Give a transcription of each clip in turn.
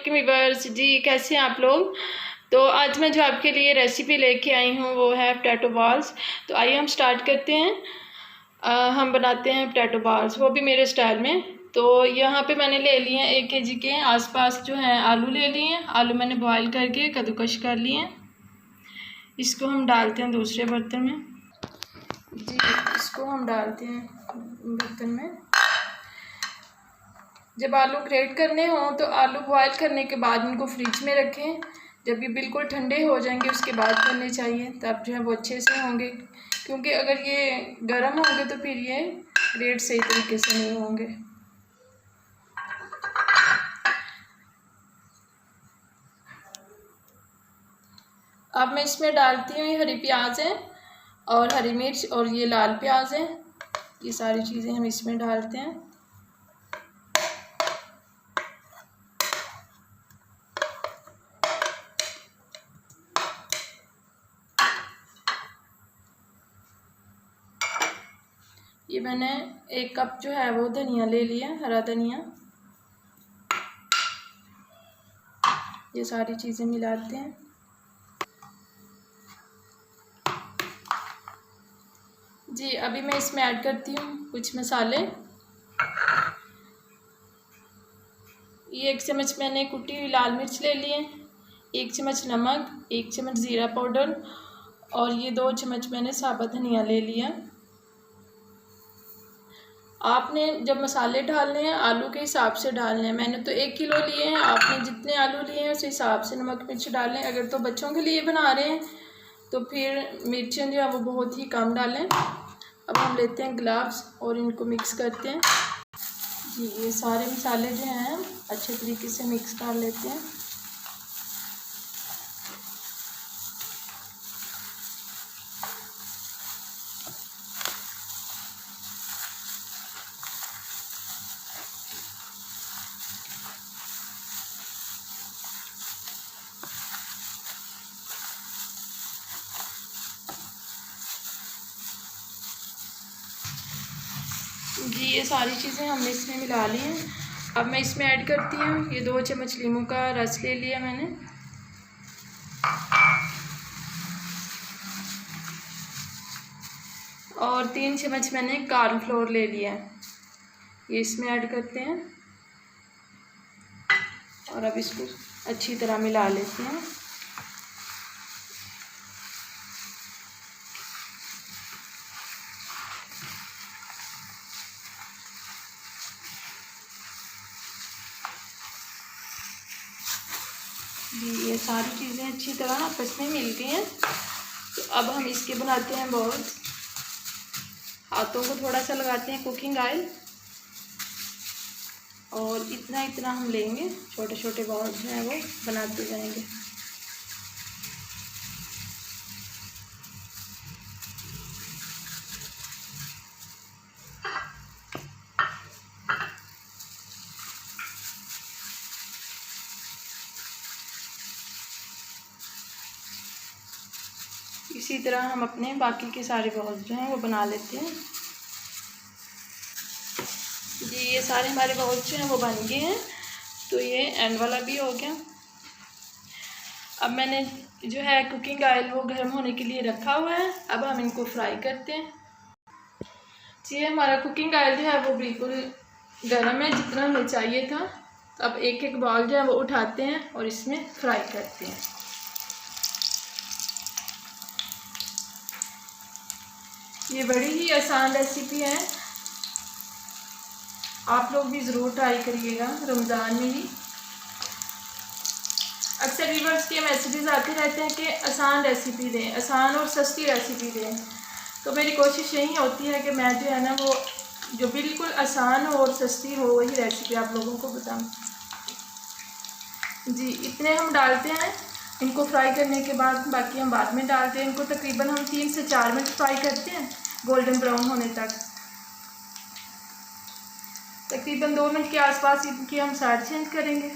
वालेकुम व्यूअर्स जी, कैसे हैं आप लोग। तो आज मैं जो आपके लिए रेसिपी लेके आई हूँ वो है पोटैटो बॉल्स। तो आइए हम स्टार्ट करते हैं। हम बनाते हैं पोटैटो बॉल्स, वो भी मेरे स्टाइल में। तो यहाँ पे मैंने ले लिए हैं 1 kg के आसपास जो है आलू ले लिए हैं। आलू मैंने बॉयल करके कद्दूकश कर लिए हैं। इसको हम डालते हैं दूसरे बर्तन में। जी, इसको हम डालते हैं बर्तन में। जब आलू ग्रेट करने हों तो आलू बॉयल करने के बाद इनको फ्रिज में रखें। जब ये बिल्कुल ठंडे हो जाएंगे उसके बाद करने चाहिए, तब जो है वो अच्छे से होंगे। क्योंकि अगर ये गर्म होंगे तो फिर ये ग्रेट सही तरीके से नहीं होंगे। अब मैं इसमें डालती हूँ, ये हरी प्याज है और हरी मिर्च और ये लाल प्याज है। ये सारी चीज़ें हम इसमें डालते हैं। ये मैंने 1 कप जो है वो धनिया ले लिया, हरा धनिया। ये सारी चीज़ें मिलाते हैं। जी, अभी मैं इसमें ऐड करती हूँ कुछ मसाले। ये 1 चम्मच मैंने कुटी हुई लाल मिर्च ले लिए, 1 चम्मच नमक, 1 चम्मच ज़ीरा पाउडर और ये 2 चम्मच मैंने साबुत धनिया ले लिया। आपने जब मसाले डालने हैं आलू के हिसाब से डालने हैं। मैंने तो 1 किलो लिए हैं, आपने जितने आलू लिए हैं उस हिसाब से नमक मिर्च डालें। अगर तो बच्चों के लिए बना रहे हैं तो फिर मिर्चें जो है वो बहुत ही कम डालें। अब हम लेते हैं ग्लव्स और इनको मिक्स करते हैं। जी, ये सारे मसाले जो हैं अच्छे तरीके से मिक्स कर लेते हैं। जी, ये सारी चीज़ें हमने इसमें मिला ली हैं। अब मैं इसमें ऐड करती हूँ, ये 2 चम्मच नींबू का रस ले लिया मैंने और 3 चम्मच मैंने कॉर्नफ्लोर ले लिया है। ये इसमें ऐड करते हैं और अब इसको अच्छी तरह मिला लेते हैं। जी, ये सारी चीज़ें अच्छी तरह आपस में मिल गई हैं। तो अब हम इसके बनाते हैं बॉल्स। हाथों को थोड़ा सा लगाते हैं कुकिंग ऑयल और इतना इतना हम लेंगे, छोटे छोटे बॉल्स जो हैं वो बनाते जाएंगे। इसी तरह हम अपने बाकी के सारे बॉल्स जो हैं वो बना लेते हैं। जी, ये सारे हमारे बॉल्स जो हैं वो बन गए हैं। तो ये एंड वाला भी हो गया। अब मैंने जो है कुकिंग ऑयल वो गर्म होने के लिए रखा हुआ है। अब हम इनको फ्राई करते हैं। जी, हमारा कुकिंग ऑयल जो है वो बिल्कुल गर्म है, जितना हमें चाहिए था। तो अब एक एक बॉल जो है वो उठाते हैं और इसमें फ्राई करते हैं। ये बड़ी ही आसान रेसिपी है, आप लोग भी ज़रूर ट्राई करिएगा रमज़ान में ही। अक्सर व्यूअर्स के मैसेजेस आते रहते हैं कि आसान रेसिपी दें, आसान और सस्ती रेसिपी दें। तो मेरी कोशिश यही होती है कि मैं जो है ना वो जो बिल्कुल आसान हो और सस्ती हो वही रेसिपी आप लोगों को बताऊं। जी, इतने हम डालते हैं इनको फ्राई करने के बाद, बाकी हम बाद में डालते हैं। इनको तकरीबन हम 3 से 4 मिनट फ्राई करते हैं, गोल्डन ब्राउन होने तक। तकरीबन 2 मिनट के आसपास इनकी हम साइड चेंज करेंगे।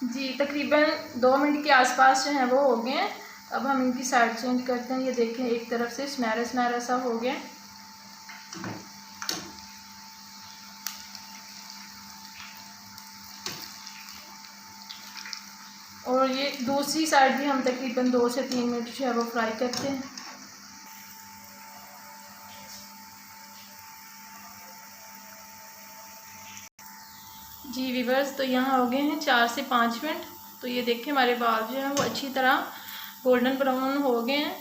जी, तकरीबन 2 मिनट के आसपास जो है वो हो गए हैं। अब हम इनकी साइड चेंज करते हैं। ये देखें, एक तरफ से सुनहरा सुनहरा सा हो गया। और ये दूसरी साइड भी हम तकरीबन 2 से 3 मिनट जो है वो फ्राई करते हैं। जी व्यूअर्स, तो यहाँ हो गए हैं 4 से 5 मिनट। तो ये देखें हमारे बाल जो हैं वो अच्छी तरह गोल्डन ब्राउन हो गए हैं,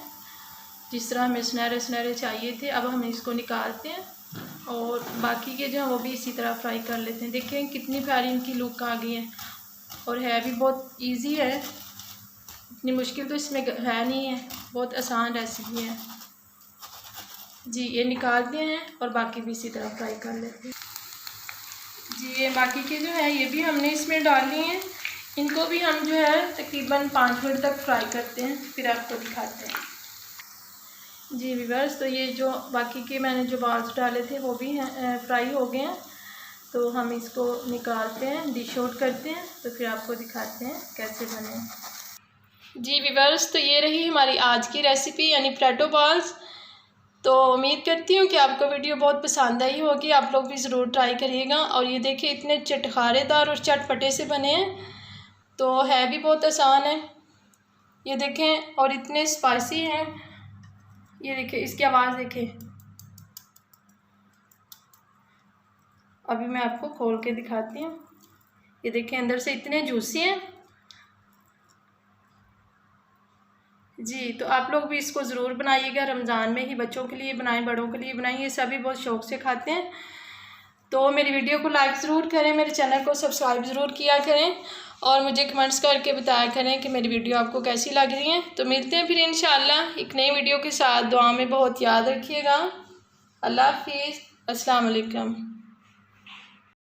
जिस तरह हमें सुनहरे सुनहरे चाहिए थे। अब हम इसको निकालते हैं और बाकी के जो हैं वो भी इसी तरह फ्राई कर लेते हैं। देखें कितनी प्यारी इनकी लुक आ गई है और है भी बहुत इजी है, इतनी मुश्किल तो इसमें है नहीं है, बहुत आसान रेसिपी है। जी ये निकालते हैं और बाकी भी इसी तरह फ्राई कर लेते हैं। जी ये बाकी के जो है ये भी हमने इसमें डाल लिए हैं, इनको भी हम जो है तकरीबन 5 मिनट तक फ्राई करते हैं, फिर आपको दिखाते हैं। जी व्यूअर्स, तो ये जो बाकी के मैंने जो बाल्स डाले थे वो भी हैं फ्राई हो गए हैं। तो हम इसको निकालते हैं, डिश आउट करते हैं, तो फिर आपको दिखाते हैं कैसे बने। जी व्यूअर्स, तो ये रही हमारी आज की रेसिपी यानी पोटैटो बॉल्स। तो उम्मीद करती हूँ कि आपको वीडियो बहुत पसंद आई होगी, आप लोग भी ज़रूर ट्राई करिएगा। और ये देखिए इतने चटखारेदार और चटपटे से बने हैं, तो है भी बहुत आसान है। ये देखें और इतने स्पाइसी हैं, ये देखिए इसकी आवाज़ देखें। अभी मैं आपको खोल के दिखाती हूँ, ये देखें अंदर से इतने जूसी हैं। जी तो आप लोग भी इसको ज़रूर बनाइएगा, रमज़ान में ही बच्चों के लिए बनाएं, बड़ों के लिए बनाएं, ये सभी बहुत शौक़ से खाते हैं। तो मेरी वीडियो को लाइक ज़रूर करें, मेरे चैनल को सब्सक्राइब ज़रूर किया करें और मुझे कमेंट्स करके बताया करें कि मेरी वीडियो आपको कैसी लग रही है। तो मिलते हैं फिर इंशाअल्लाह एक नई वीडियो के साथ। दुआ में बहुत याद रखिएगा। अल्लाह हाफिज़, अस्सलाम वालेकुम।